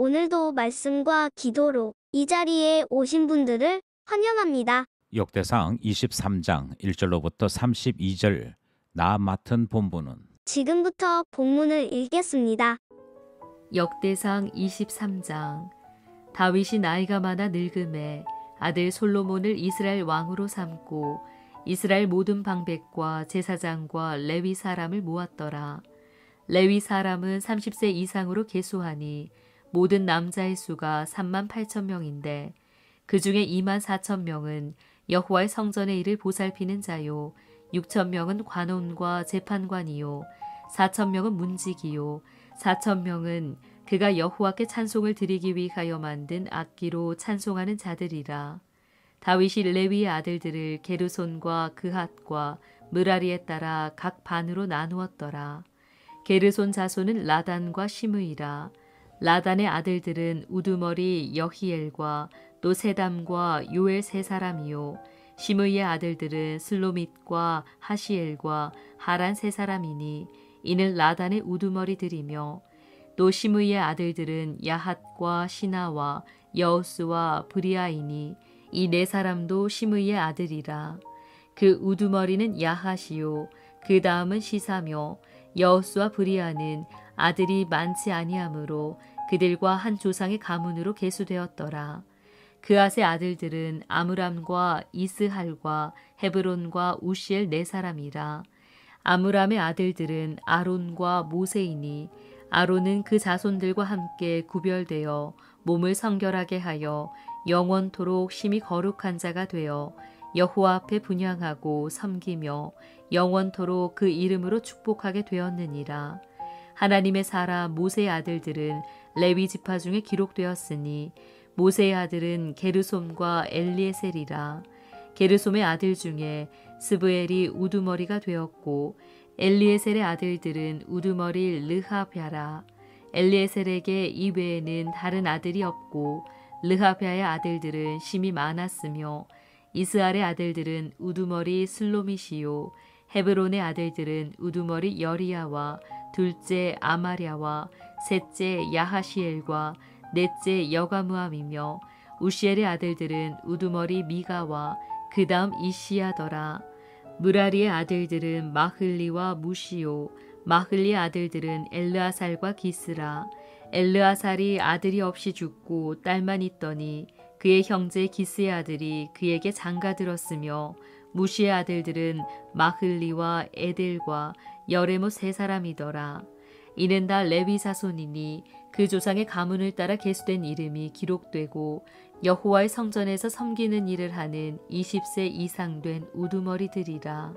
오늘도 말씀과 기도로 이 자리에 오신 분들을 환영합니다. 역대상 23장 1절로부터 32절 나 맡은 본문은 지금부터 본문을 읽겠습니다. 역대상 23장. 다윗이 나이가 많아 늙음에 아들 솔로몬을 이스라엘 왕으로 삼고 이스라엘 모든 방백과 제사장과 레위 사람을 모았더라. 레위 사람은 30세 이상으로 계수하니 모든 남자의 수가 38,000명인데 그 중에 24,000명은 여호와의 성전의 일을 보살피는 자요, 6,000명은 관원과 재판관이요, 4,000명은 문지기요, 4,000명은 그가 여호와께 찬송을 드리기 위하여 만든 악기로 찬송하는 자들이라. 다윗이 레위의 아들들을 게르손과 그핫과 므라리에 따라 각 반으로 나누었더라. 게르손 자손은 라단과 시므이라. 라단의 아들들은 우두머리 여히엘과 또 세담과 요엘 세 사람이요, 시므이의 아들들은 슬로밋과 하시엘과 하란 세 사람이니 이는 라단의 우두머리들이며, 또 시므이의 아들들은 야핫과 시나와 여우스와 브리아이니 이 네 사람도 시므이의 아들이라. 그 우두머리는 야핫이요, 그 다음은 시사며, 여우스와 브리아는 아들이 많지 아니하므로 그들과 한 조상의 가문으로 계수되었더라. 그앗의 아들들은 아므람과 이스할과 헤브론과 우시엘 네 사람이라. 아므람의 아들들은 아론과 모세이니 아론은 그 자손들과 함께 구별되어 몸을 성결하게 하여 영원토록 심히 거룩한 자가 되어 여호와 앞에 분향하고 섬기며 영원토록 그 이름으로 축복하게 되었느니라. 하나님의 사람 모세의 아들들은 레위 지파 중에 기록되었으니 모세의 아들은 게르솜과 엘리에셀이라. 게르솜의 아들 중에 스브엘이 우두머리가 되었고 엘리에셀의 아들들은 우두머리 르하랴라. 엘리에셀에게 이외에는 다른 아들이 없고 르하랴의 아들들은 심히 많았으며 이스알의 아들들은 우두머리 슬로미시요, 헤브론의 아들들은 우두머리 여리야와 둘째 아마랴와 셋째 야하시엘과 넷째 여가무함이며, 우시엘의 아들들은 우두머리 미가와 그 다음 이시야더라. 무라리의 아들들은 마흘리와 무시오, 마흘리의 아들들은 엘르아살과 기스라. 엘르아살이 아들이 없이 죽고 딸만 있더니 그의 형제 기스의 아들이 그에게 장가들었으며, 무시의 아들들은 마흘리와 에델과 여레못 세 사람이더라. 이는 다 레위 자손이니 그 조상의 가문을 따라 계수된 이름이 기록되고 여호와의 성전에서 섬기는 일을 하는 20세 이상 된 우두머리들이라.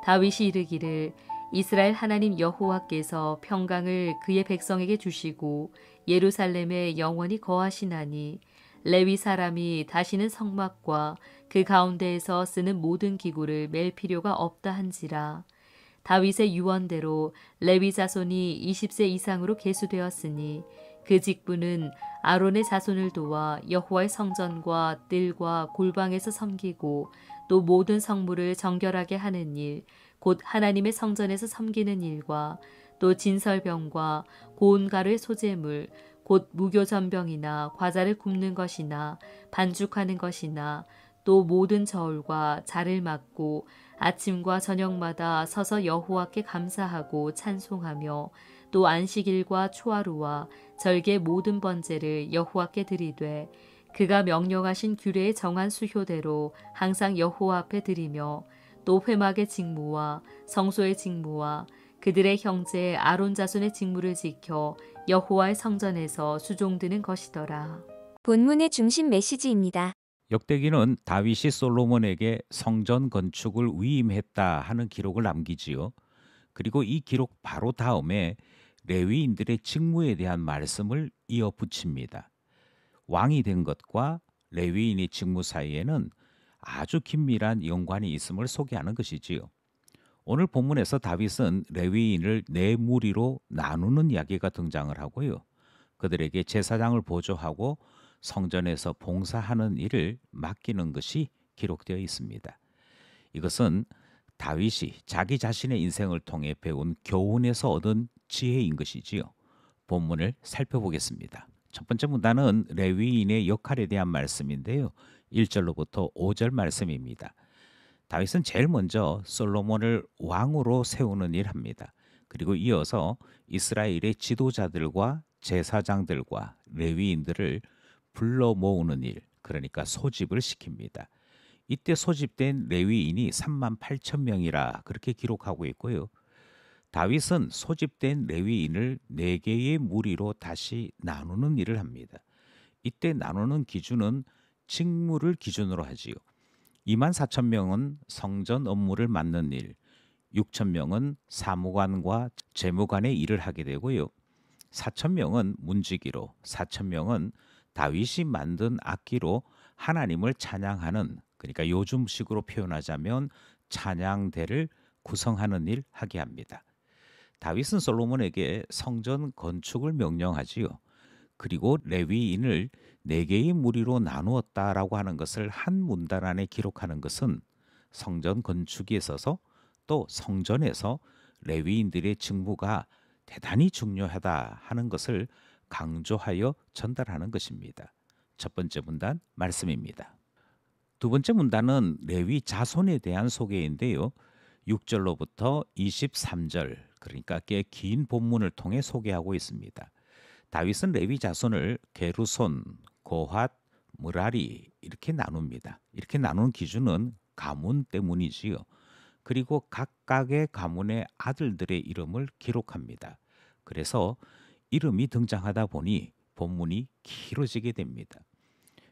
다윗이 이르기를 이스라엘 하나님 여호와께서 평강을 그의 백성에게 주시고 예루살렘에 영원히 거하시나니 레위 사람이 다시는 성막과 그 가운데에서 쓰는 모든 기구를 맬 필요가 없다 한지라. 다윗의 유언대로 레위 자손이 20세 이상으로 계수되었으니 그 직분은 아론의 자손을 도와 여호와의 성전과 뜰과 골방에서 섬기고 또 모든 성물을 정결하게 하는 일, 곧 하나님의 성전에서 섬기는 일과 또 진설병과 고운 가루의 소재물, 곧 무교전병이나 과자를 굽는 것이나 반죽하는 것이나 또 모든 저울과 자를 맡고 아침과 저녁마다 서서 여호와께 감사하고 찬송하며 또 안식일과 초하루와 절개 모든 번제를 여호와께 드리되 그가 명령하신 규례에 정한 수효대로 항상 여호와 앞에 드리며 또 회막의 직무와 성소의 직무와 그들의 형제 아론 자손의 직무를 지켜 여호와의 성전에서 수종드는 것이더라. 본문의 중심 메시지입니다. 역대기는 다윗이 솔로몬에게 성전 건축을 위임했다 하는 기록을 남기지요. 그리고 이 기록 바로 다음에 레위인들의 직무에 대한 말씀을 이어 붙입니다. 왕이 된 것과 레위인의 직무 사이에는 아주 긴밀한 연관이 있음을 소개하는 것이지요. 오늘 본문에서 다윗은 레위인을 네 무리로 나누는 이야기가 등장을 하고요. 그들에게 제사장을 보조하고 성전에서 봉사하는 일을 맡기는 것이 기록되어 있습니다. 이것은 다윗이 자기 자신의 인생을 통해 배운 교훈에서 얻은 지혜인 것이지요. 본문을 살펴보겠습니다. 첫 번째 문단은 레위인의 역할에 대한 말씀인데요. 1절로부터 5절 말씀입니다. 다윗은 제일 먼저 솔로몬을 왕으로 세우는 일 합니다. 그리고 이어서 이스라엘의 지도자들과 제사장들과 레위인들을 불러 모으는 일, 그러니까 소집을 시킵니다. 이때 소집된 레위인이 3만 8천 명이라 그렇게 기록하고 있고요. 다윗은 소집된 레위인을 4개의 무리로 다시 나누는 일을 합니다. 이때 나누는 기준은 직무를 기준으로 하지요. 2만 4천 명은 성전 업무를 맡는 일, 6천 명은 사무관과 재무관의 일을 하게 되고요. 4천 명은 문지기로, 4천 명은 다윗이 만든 악기로 하나님을 찬양하는, 그러니까 요즘식으로 표현하자면 찬양대를 구성하는 일 하게 합니다. 다윗은 솔로몬에게 성전 건축을 명령하지요. 그리고 레위인을 4개의 무리로 나누었다라고 하는 것을 한 문단 안에 기록하는 것은 성전 건축에 있어서 또 성전에서 레위인들의 직무가 대단히 중요하다 하는 것을 강조하여 전달하는 것입니다. 첫 번째 문단 말씀입니다. 두 번째 문단은 레위 자손에 대한 소개인데요. 6절로부터 23절, 그러니까 꽤 긴 본문을 통해 소개하고 있습니다. 다윗은 레위 자손을 게르손, 고핫, 무라리 이렇게 나눕니다. 이렇게 나누는 기준은 가문 때문이지요. 그리고 각각의 가문의 아들들의 이름을 기록합니다. 그래서 이름이 등장하다 보니 본문이 길어지게 됩니다.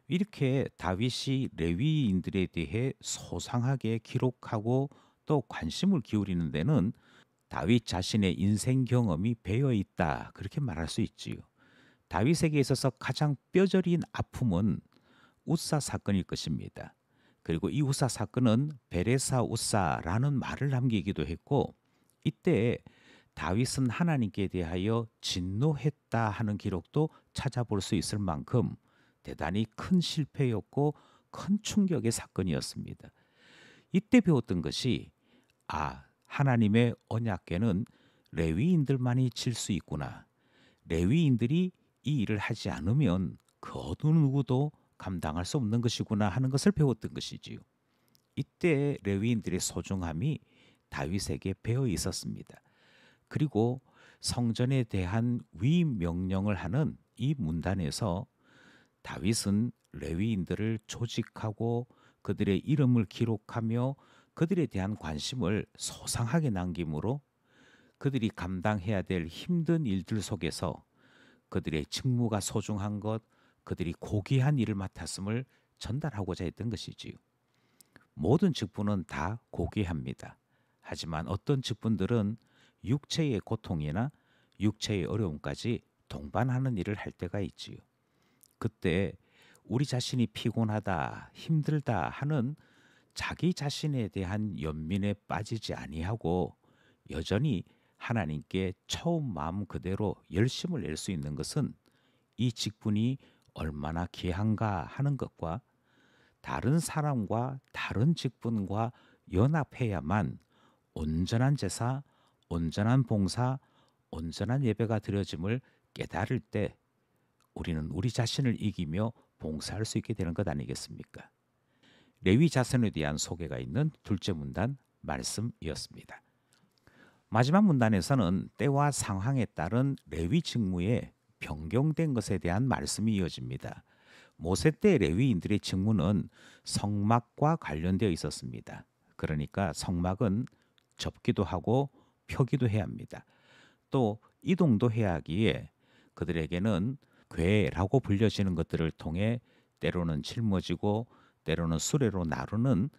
이렇게 다윗이 레위인들에 대해 소상하게 기록하고 또 관심을 기울이는 데는 다윗 자신의 인생 경험이 배어 있다, 그렇게 말할 수 있지요. 다윗에게 있어서 가장 뼈저린 아픔은 웃사 사건일 것입니다. 그리고 이 웃사 사건은 베레사 웃사라는 말을 남기기도 했고, 이때 다윗은 하나님께 대하여 진노했다 하는 기록도 찾아볼 수 있을 만큼 대단히 큰 실패였고 큰 충격의 사건이었습니다. 이때 배웠던 것이 하나님의 언약궤는 레위인들만이 질 수 있구나. 레위인들이 이 일을 하지 않으면 그 어느 누구도 감당할 수 없는 것이구나 하는 것을 배웠던 것이지요. 이때 레위인들의 소중함이 다윗에게 배어 있었습니다. 그리고 성전에 대한 위임 명령을 하는 이 문단에서 다윗은 레위인들을 조직하고 그들의 이름을 기록하며 그들에 대한 관심을 소상하게 남김으로 그들이 감당해야 될 힘든 일들 속에서 그들의 직무가 소중한 것, 그들이 고귀한 일을 맡았음을 전달하고자 했던 것이지요. 모든 직분은 다 고귀합니다. 하지만 어떤 직분들은 육체의 고통이나 육체의 어려움까지 동반하는 일을 할 때가 있지요. 그때 우리 자신이 피곤하다, 힘들다 하는 자기 자신에 대한 연민에 빠지지 아니하고 여전히 하나님께 처음 마음 그대로 열심을 낼 수 있는 것은 이 직분이 얼마나 귀한가 하는 것과 다른 사람과 다른 직분과 연합해야만 온전한 제사, 온전한 봉사, 온전한 예배가 드려짐을 깨달을 때 우리는 우리 자신을 이기며 봉사할 수 있게 되는 것 아니겠습니까? 레위 자손에 대한 소개가 있는 둘째 문단 말씀이었습니다. 마지막 문단에서는 때와 상황에 따른 레위 직무에 변경된 것에 대한 말씀이 이어집니다. 모세 때 레위인들의 직무는 성막과 관련되어 있었습니다. 그러니까 성막은 접기도 하고 펴기도 해야 합니다. 또 이동도 해야 하기에 그들에게는 궤라고 불려지는 것들을 통해 때로는 짊어지고 때로는 수레로 나르는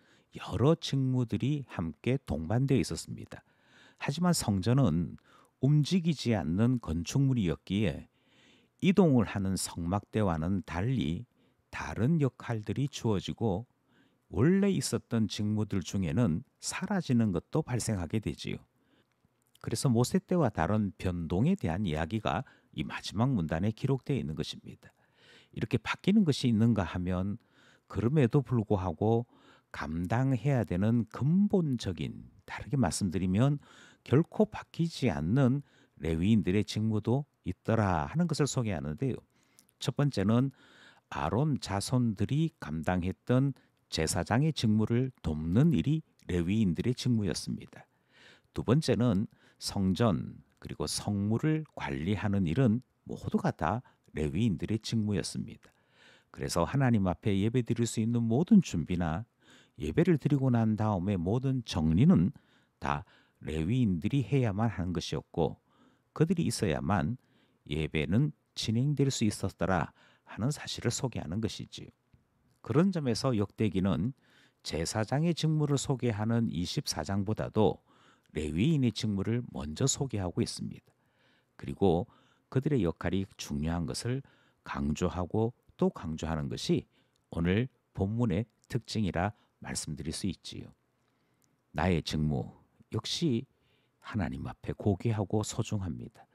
여러 직무들이 함께 동반되어 있었습니다. 하지만 성전은 움직이지 않는 건축물이었기에 이동을 하는 성막대와는 달리 다른 역할들이 주어지고 원래 있었던 직무들 중에는 사라지는 것도 발생하게 되지요. 그래서 모세 때와 다른 변동에 대한 이야기가 이 마지막 문단에 기록되어 있는 것입니다. 이렇게 바뀌는 것이 있는가 하면 그럼에도 불구하고 감당해야 되는 근본적인, 다르게 말씀드리면 결코 바뀌지 않는 레위인들의 직무도 있더라 하는 것을 소개하는데요. 첫 번째는 아론 자손들이 감당했던 제사장의 직무를 돕는 일이 레위인들의 직무였습니다. 두 번째는 성전 그리고 성물을 관리하는 일은 모두가 다 레위인들의 직무였습니다. 그래서 하나님 앞에 예배드릴 수 있는 모든 준비나 예배를 드리고 난 다음에 모든 정리는 다 레위인들이 해야만 하는 것이었고, 그들이 있어야만 예배는 진행될 수 있었더라 하는 사실을 소개하는 것이지요. 그런 점에서 역대기는 제사장의 직무를 소개하는 24장보다도 레위인의 직무를 먼저 소개하고 있습니다. 그리고 그들의 역할이 중요한 것을 강조하고 또 강조하는 것이 오늘 본문의 특징이라 말씀드릴 수 있지요. 나의 직무 역시 하나님 앞에 고귀하고 소중합니다.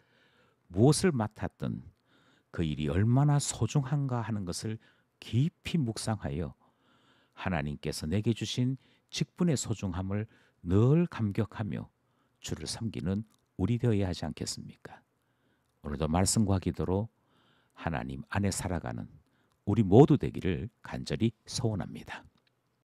무엇을 맡았든 그 일이 얼마나 소중한가 하는 것을 깊이 묵상하여 하나님께서 내게 주신 직분의 소중함을 늘 감격하며 주를 섬기는 우리 되어야 하지 않겠습니까? 오늘도 말씀과 기도로 하나님 안에 살아가는 우리 모두 되기를 간절히 소원합니다.